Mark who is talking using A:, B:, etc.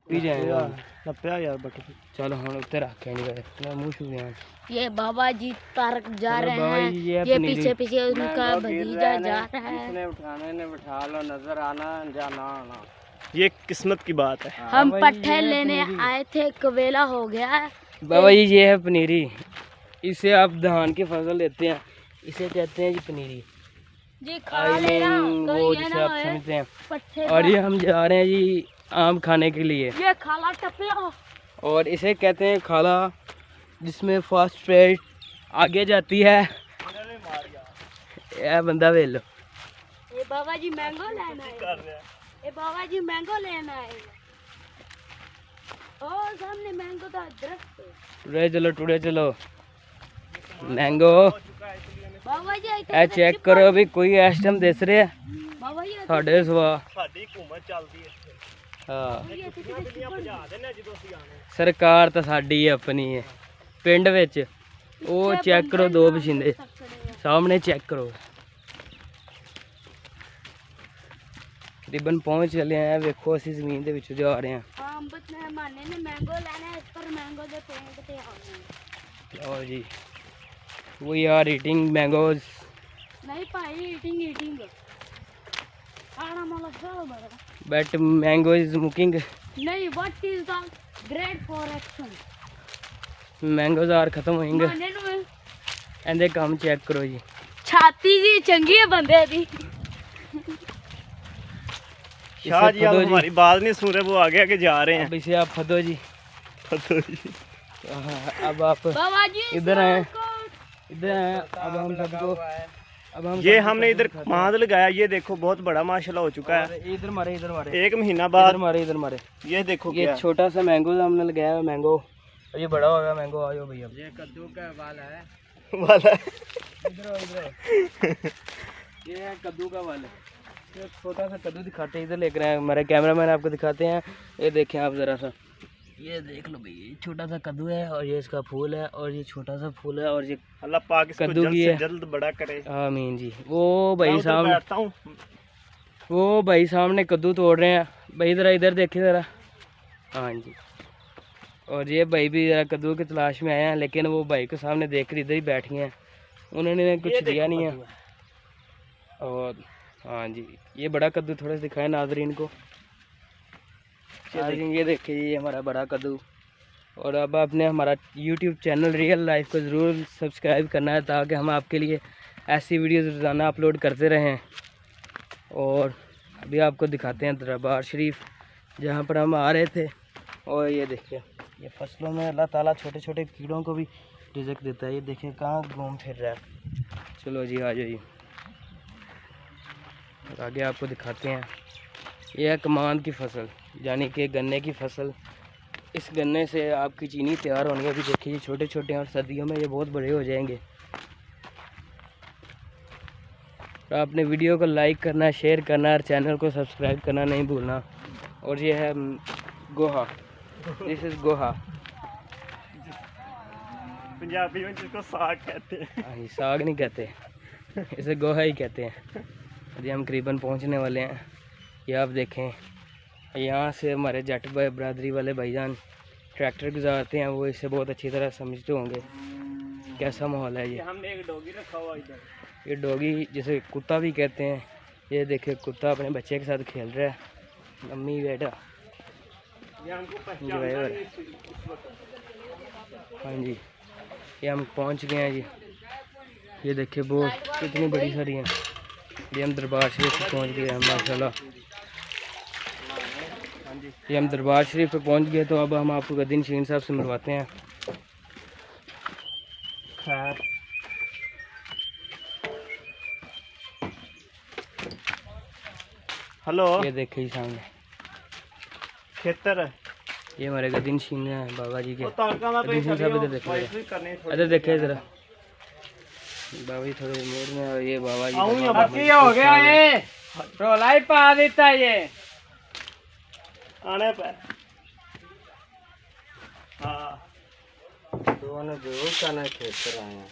A: P जाएगा
B: नप्या यार but
A: चलो हम उत्ते रख के नहीं गए मुँह छू गया।
C: ये बाबा जी तारक जा रहे हैं,
A: ये
C: पीछे पीछे उनका भतीजा जा रहा है।
A: इसने उठाने ने बिठा लो, नजर आना जाना आना।
B: ये किस्मत की बात है।
C: हम पट्टे लेने आए थे, कवेला हो गया है।
A: बाबा जी ये है पनीरी, इसे आप धान की फसल लेते हैं, इसे कहते हैं जी पनीरी
C: जी खा लेना,
A: वो जिसे आप समझते हैं। और ये हम जा रहे हैं जी आम खाने के लिए।
C: ये खाला टपला
A: और इसे कहते हैं खाला, जिसमें फॉस्फेट आगे जाती है। ये बंदा वे लो।
C: ये बाबा जी मैंगो लेना है, ये बाबा जी मैंगो लेना है। और सामने मैंगो का दरख्त है।
A: टुडे चलो मैंगो।
C: बाबा जी
A: ए चेक करो अभी कोई आइटम दस रहे
C: बाबा जी
A: साढ़े सवा।
B: ਸਾਡੀ ਹਕੂਮਤ ਚੱਲਦੀ ਹੈ
A: हाँ
B: ਗੱਡੀਆਂ ਭਜਾ ਦੇਣੇ ਜਦੋਂ ਅਸੀਂ ਆਣੇ।
A: सरकार तो साडी है अपनी है पिंड विच। वो चेक करो दो बशिंदे सामने चेक करो। तकरीबन पहुंच चले हैं, वेखो असी जमीन दे विच जा रहे हैं।
C: मेहमाने ने मैंगो लेना है, इस पर मैंगो दे पेड़ पे आने।
A: और जी वी आर ईटिंग मैंगोज।
C: नहीं भाई ईटिंग खाना मतलब सब बड़ा।
A: But mango is smoking.
C: नहीं what is the great for action.
A: Mangoes are खत्म होएंगे।
C: माने नु
A: एंदे काम चेक करो जी।
C: छाती जी चंगी है बंदे दी।
B: शाह जी आप हमारी बात नहीं सुन रहे, वो आगे आगे जा रहे हैं।
A: अब इसे आप फदो जी। अब आप
C: बाबा जी
A: इधर आए, इधर आए। अब हम सबको
B: ये हमने इधर माद लगाया, ये देखो बहुत बड़ा माशाल्लाह हो चुका है।
A: इधर मारे, इधर मारे,
B: एक महीना बाद
A: इधर मारे।
B: ये देखो
A: ये
B: क्या
A: छोटा सा मैंगो हमने लगाया है, मैंगो और ये बड़ा हो गया मैंगो। आयो भैया ये कद्दू का वाला है,
B: वाला
A: इधर ये है कद्दू का वाला। ये छोटा सा कद्दू दिखाते हैं, इधर लेकर आए हमारे कैमरामैन, आपको दिखाते हैं। ये देखें आप जरा सा, ये देख लो भाई, ये छोटा सा कद्दू है और ये इसका फूल है और ये छोटा सा फूल है और ये
B: अल्लाह पाक इसको
A: कद्दू
B: जल्द
A: की
B: से
A: है।
B: जल्द बड़ा करे।
A: आमीन जी। वो भाई सामने,
B: बैठता हूँ।
A: वो भाई सामने कद्दू तोड़ रहे हैं भाई, ज़रा इधर देखें ज़रा। हाँ जी। और ये भाई भी ज़रा कद्दू की तलाश में आए हैं, लेकिन वो भाई को सामने देख कर इधर ही बैठ गए हैं, उन्होंने कुछ दिया नहीं है। और हाँ जी, ये बड़ा कद्दू थोड़ा सा दिखाए नाज़रीन को। ये देखिए ये हमारा बड़ा कद्दू। और अब आपने हमारा YouTube चैनल रियल लाइफ को ज़रूर सब्सक्राइब करना है, ताकि हम आपके लिए ऐसी वीडियोज़ रोज़ाना अपलोड करते रहें। और अभी आपको दिखाते हैं दरबार शरीफ, जहाँ पर हम आ रहे थे। और ये देखिए, ये फसलों में अल्लाह ताला छोटे छोटे कीड़ों को भी रिज़्क़ देता है। ये देखिए कहाँ घूम फिर रहा है। चलो जी आ जाइए, आगे आपको दिखाते हैं। यह है कमान की फसल, यानी कि गन्ने की फसल। इस गन्ने से आपकी चीनी तैयार होनी है। अभी देखिए ये छोटे छोटे हैं और सर्दियों में ये बहुत बड़े हो जाएंगे। तो आपने वीडियो को लाइक करना, शेयर करना और चैनल को सब्सक्राइब करना नहीं भूलना। और ये है गोहा, दिस इज़ गोहा।
B: पंजाबी में जिसको साग कहते हैं।
A: हाँ, साग नहीं कहते, इसे गोहा ही कहते हैं। अभी हम करीबन पहुंचने वाले हैं। ये आप देखें, यहाँ से हमारे जट भाई बरादरी वाले भाईजान ट्रैक्टर गुजारते हैं, वो इसे बहुत अच्छी तरह समझते होंगे कैसा माहौल है। ये
B: हमने एक डॉगी रखा हुआ इधर,
A: ये डॉगी जिसे कुत्ता भी कहते हैं। ये देखिए कुत्ता अपने बच्चे के साथ खेल रहा है। मम्मी बेटा,
B: ये हमको
A: ड्राइवर। हाँ जी, ये हम पहुँच गए हैं जी। ये देखिए बहुत कितनी बड़ी सारी हैं। ये हम दरबार शरीफ पे पहुँच गए हैं माशाल्लाह। ये हम दरबार शरीफ पे पहुँच गए। तो अब हम आपको गद्दी नशीन साहब से मिलवाते हैं। खैर
B: हेलो,
A: ये देखिए सामने
B: खेतर
A: ये हमारे गद्दी नशीन है बाबा जी के।
B: वो तारका दा
A: गद्दी नशीन साहब इधर देखो, इधर देखिए ज़रा। बाबा जी थोड़े मूड में, और ये बाबा जी
B: हो गया ये
A: रोला ही पा देता है ये
B: आने पे। हाँ
A: दोनों जरूर खाना खेत पर आए हैं।